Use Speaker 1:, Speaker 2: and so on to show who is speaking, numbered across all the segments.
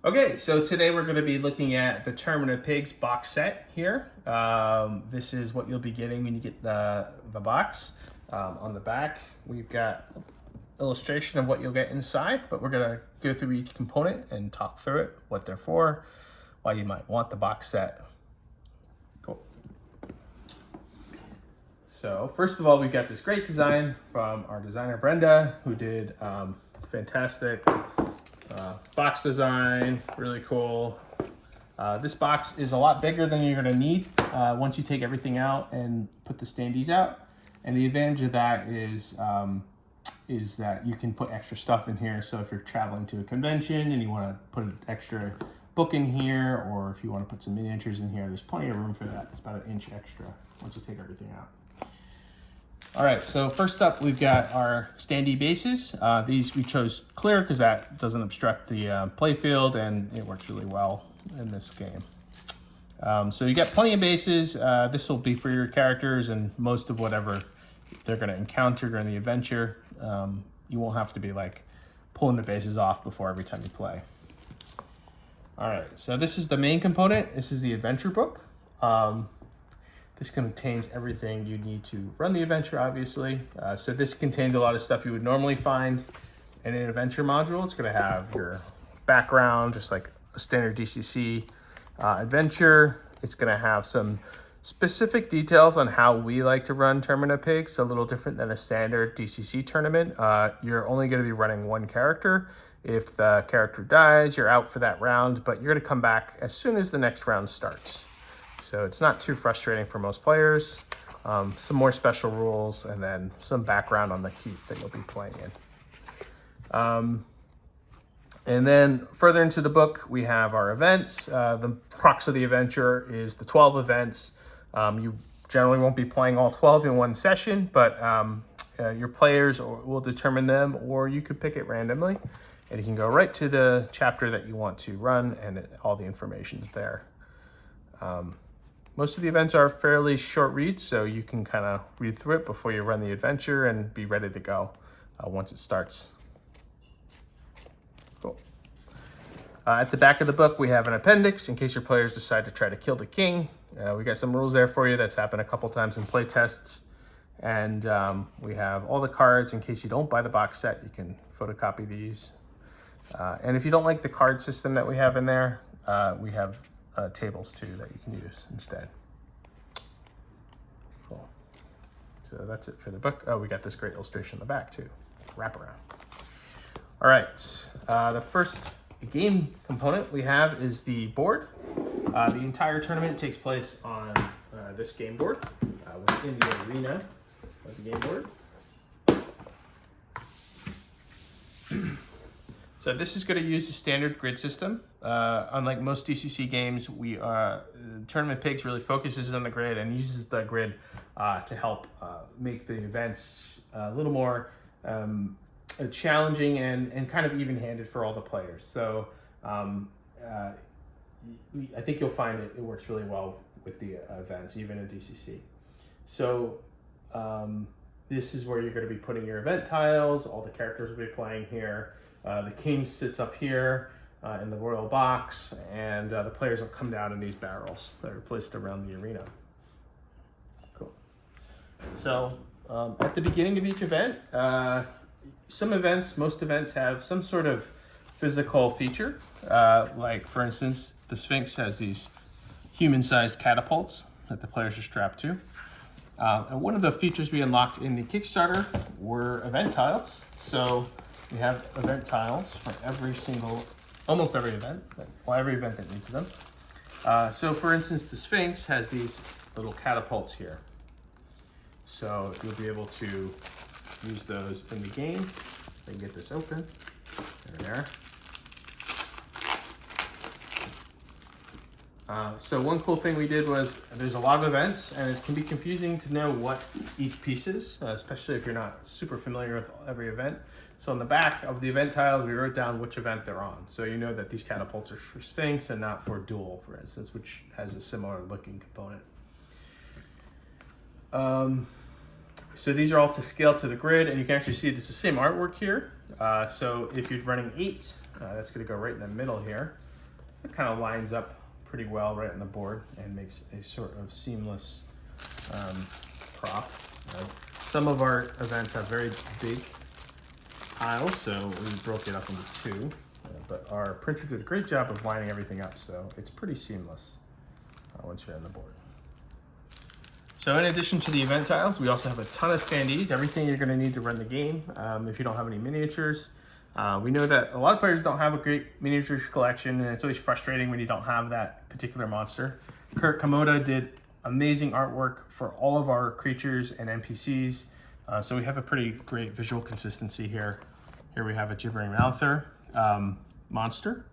Speaker 1: Okay, so today we're going to be looking at the Tournament of Pigs box set here. This is what you'll be getting when you get the box. On the back, we've got illustration of what you'll get inside, but we're going to go through each component and talk through it, what they're for, why you might want the box set. Cool. So first of all, we've got this great design from our designer Brenda, who did fantastic box design, really cool. This box is a lot bigger than you're gonna need once you take everything out and put the standees out. And the advantage of that is that you can put extra stuff in here. So if you're traveling to a convention and you wanna put an extra book in here, or if you wanna put some miniatures in here, there's plenty of room for that. It's about 1 inch extra once you take everything out. All right, so first up, we've got our standee bases. These we chose clear because that doesn't obstruct the play field, and it works really well in this game. So you got plenty of bases. This will be for your characters and most of whatever they're going to encounter during the adventure. You won't have to be like pulling the bases off before every time you play. All right, so this is the main component. This is the adventure book. This contains everything you need to run the adventure, obviously. So this contains a lot of stuff you would normally find in an adventure module. It's going to have your background, just like a standard DCC adventure. It's going to have some specific details on how we like to run Tournament of Pigs, a little different than a standard DCC tournament. You're only going to be running one character. If the character dies, you're out for that round, but you're going to come back as soon as the next round starts. So it's not too frustrating for most players. Some more special rules, and then some background on the keep that you'll be playing in. And then further into the book, we have our events. The crux of the adventure is the 12 events. You generally won't be playing all 12 in one session, but your players will determine them, or you could pick it randomly. And you can go right to the chapter that you want to run, and all the information's there. Most of the events are fairly short reads, so you can kind of read through it before you run the adventure and be ready to go once it starts. Cool. At the back of the book, we have an appendix in case your players decide to try to kill the king. We got some rules there for you. That's happened a couple times in play tests. And we have all the cards in case you don't buy the box set. You can photocopy these. And if you don't like the card system that we have in there, we have tables too that you can use instead. Cool. So that's it for the book. Oh, we got this great illustration in the back too. Wrap around. All right. The first game component we have is the board. The entire tournament takes place on this game board within the arena of the game board. So this is going to use the standard grid system. Unlike most DCC games, Tournament of Pigs really focuses on the grid and uses the grid to help make the events a little more challenging and kind of even-handed for all the players. So I think you'll find it works really well with the events, even in DCC. So this is where you're going to be putting your event tiles. All the characters will be playing here. The king sits up here in the royal box, and the players will come down in these barrels that are placed around the arena. Cool. So at the beginning of each event, most events have some sort of physical feature. Like for instance, the Sphinx has these human-sized catapults that the players are strapped to. And one of the features we unlocked in the Kickstarter were event tiles. So we have event tiles for almost every event, every event that needs them. So for instance, the Sphinx has these little catapults here. So you'll be able to use those in the game. If I can get this open, there. So one cool thing we did was there's a lot of events, and it can be confusing to know what each piece is, especially if you're not super familiar with every event. So on the back of the event tiles, we wrote down which event they're on. So you know that these catapults are for Sphinx and not for Duel, for instance, which has a similar looking component. So these are all to scale to the grid, and you can actually see it's the same artwork here. So if you're running 8, that's going to go right in the middle here. It kind of lines up pretty well right on the board and makes a sort of seamless prop. Some of our events have very big tiles, so we broke it up into two. But our printer did a great job of lining everything up, so it's pretty seamless once you're on the board. So in addition to the event tiles, we also have a ton of standees, everything you're going to need to run the game if you don't have any miniatures. We know that a lot of players don't have a great miniatures collection, and it's always frustrating when you don't have that particular monster. Kurt Komoda did amazing artwork for all of our creatures and NPCs, so we have a pretty great visual consistency here. Here we have a Gibbering Mouther monster,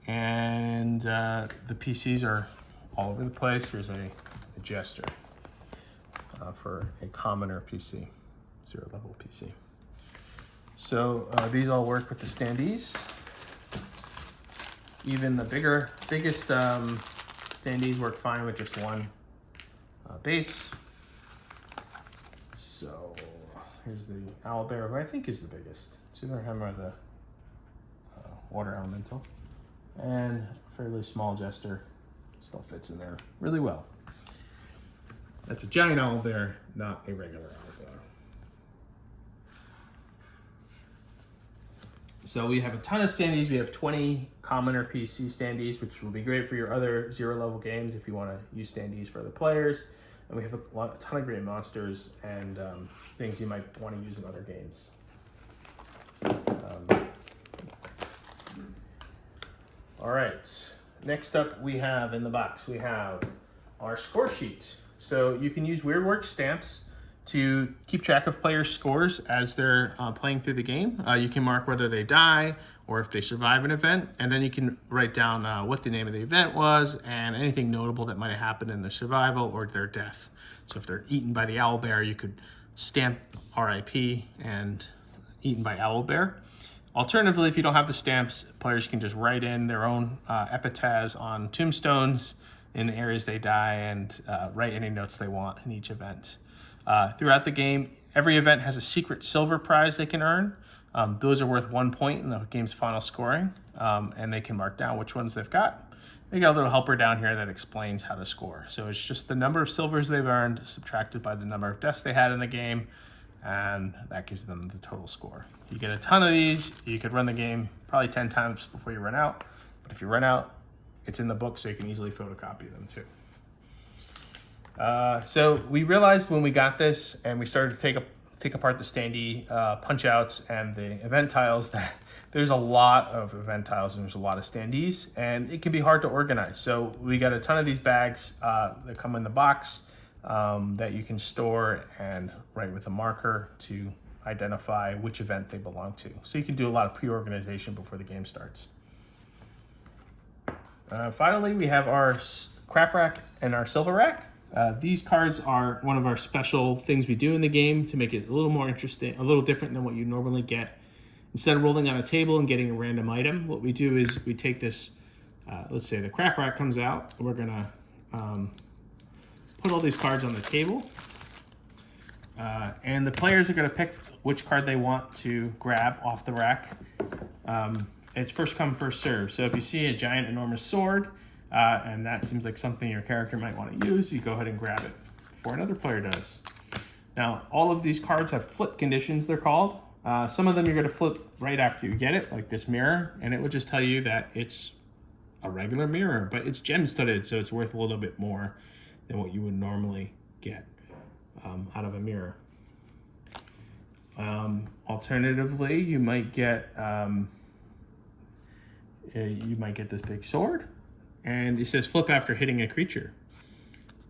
Speaker 1: and the PCs are all over the place. Here's a Jester for a commoner PC, 0 level PC. So these all work with the standees. Even the biggest standees work fine with just one base. So here's the Owlbear, who I think is the biggest. It's either him or the Water Elemental. And a fairly small Jester still fits in there really well. That's a giant Owlbear, not a regular Owlbear. So we have a ton of standees. We have 20 commoner PC standees, which will be great for your other 0 level games if you want to use standees for other players. And we have a ton of great monsters and things you might want to use in other games. All right, next up we have in the box, we have our score sheet. So you can use WeirdWorks stamps to keep track of players' scores as they're playing through the game. You can mark whether they die or if they survive an event, and then you can write down what the name of the event was and anything notable that might have happened in their survival or their death. So if they're eaten by the Owlbear, you could stamp RIP and eaten by Owlbear. Alternatively, if you don't have the stamps, players can just write in their own epitaphs on tombstones in the areas they die and write any notes they want in each event. Throughout the game, every event has a secret silver prize they can earn. Those are worth 1 point in the game's final scoring, and they can mark down which ones they've got. They got a little helper down here that explains how to score. So it's just the number of silvers they've earned subtracted by the number of deaths they had in the game, and that gives them the total score. You get a ton of these. You could run the game probably 10 times before you run out, but if you run out, it's in the book, so you can easily photocopy them too. So we realized when we got this and we started to take apart the standee punch outs and the event tiles that there's a lot of event tiles and there's a lot of standees, and it can be hard to organize. So we got a ton of these bags that come in the box that you can store and write with a marker to identify which event they belong to. So you can do a lot of pre-organization before the game starts. Finally, we have our crap rack and our silver rack. These cards are one of our special things we do in the game to make it a little more interesting, a little different than what you normally get. Instead of rolling on a table and getting a random item, what we do is we take this, let's say the crap rack comes out, we're gonna put all these cards on the table, and the players are gonna pick which card they want to grab off the rack. It's first come, first serve. So if you see a giant, enormous sword, and that seems like something your character might want to use, you go ahead and grab it before another player does. Now, all of these cards have flip conditions, they're called. Some of them you're going to flip right after you get it, like this mirror, and it will just tell you that it's a regular mirror, but it's gem-studded, so it's worth a little bit more than what you would normally get out of a mirror. Alternatively, you might get this big sword, and it says flip after hitting a creature.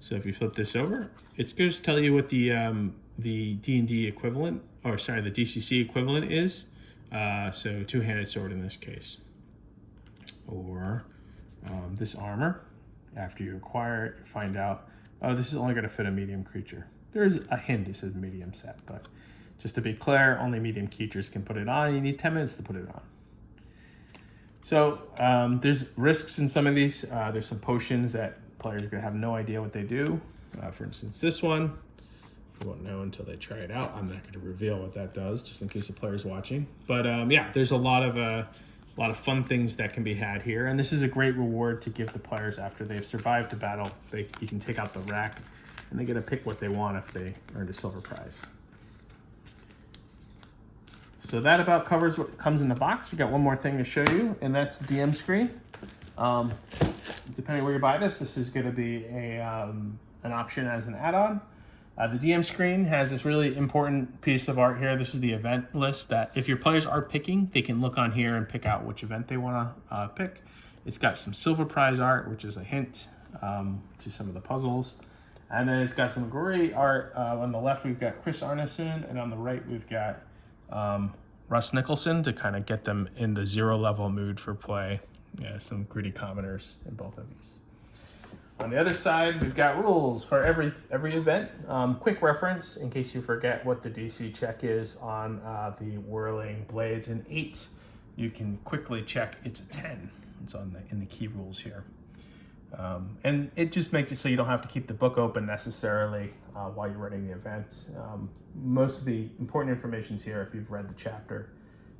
Speaker 1: So if you flip this over, it's going to tell you what the D&D equivalent, or sorry, the DCC equivalent is. So two-handed sword in this case. Or this armor, after you acquire it, you find out, oh, this is only going to fit a medium creature. There's a hint, it says medium set, but just to be clear, only medium creatures can put it on. You need 10 minutes to put it on. So there's risks in some of these. There's some potions that players are going to have no idea what they do. For instance, this one, you won't know until they try it out. I'm not going to reveal what that does, just in case the player's watching. But yeah, there's a lot of A lot of fun things that can be had here. And this is a great reward to give the players after they've survived a battle. You can take out the rack and they get to pick what they want if they earned a silver prize. So that about covers what comes in the box. We got one more thing to show you, and that's the DM screen. Depending where you buy this is going to be an option as an add-on. The DM screen has this really important piece of art here. This is the event list that if your players are picking, they can look on here and pick out which event they want to pick. It's got some silver prize art, which is a hint to some of the puzzles. And then it's got some great art. On the left, we've got Chris Arneson, and on the right, we've got Russ Nicholson to kind of get them in the 0 level mood for play. Yeah, some gritty commoners in both of these. On the other side, we've got rules for every event. Quick reference in case you forget what the DC check is on the whirling blades. In 8, you can quickly check it's a 10. It's in the key rules here. And it just makes it so you don't have to keep the book open necessarily while you're running the event. Most of the important information's here. If you've read the chapter,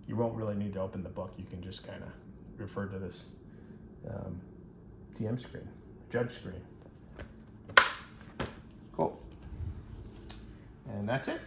Speaker 1: you won't really need to open the book. You can just kind of refer to this DM screen, judge screen. Cool. And that's it.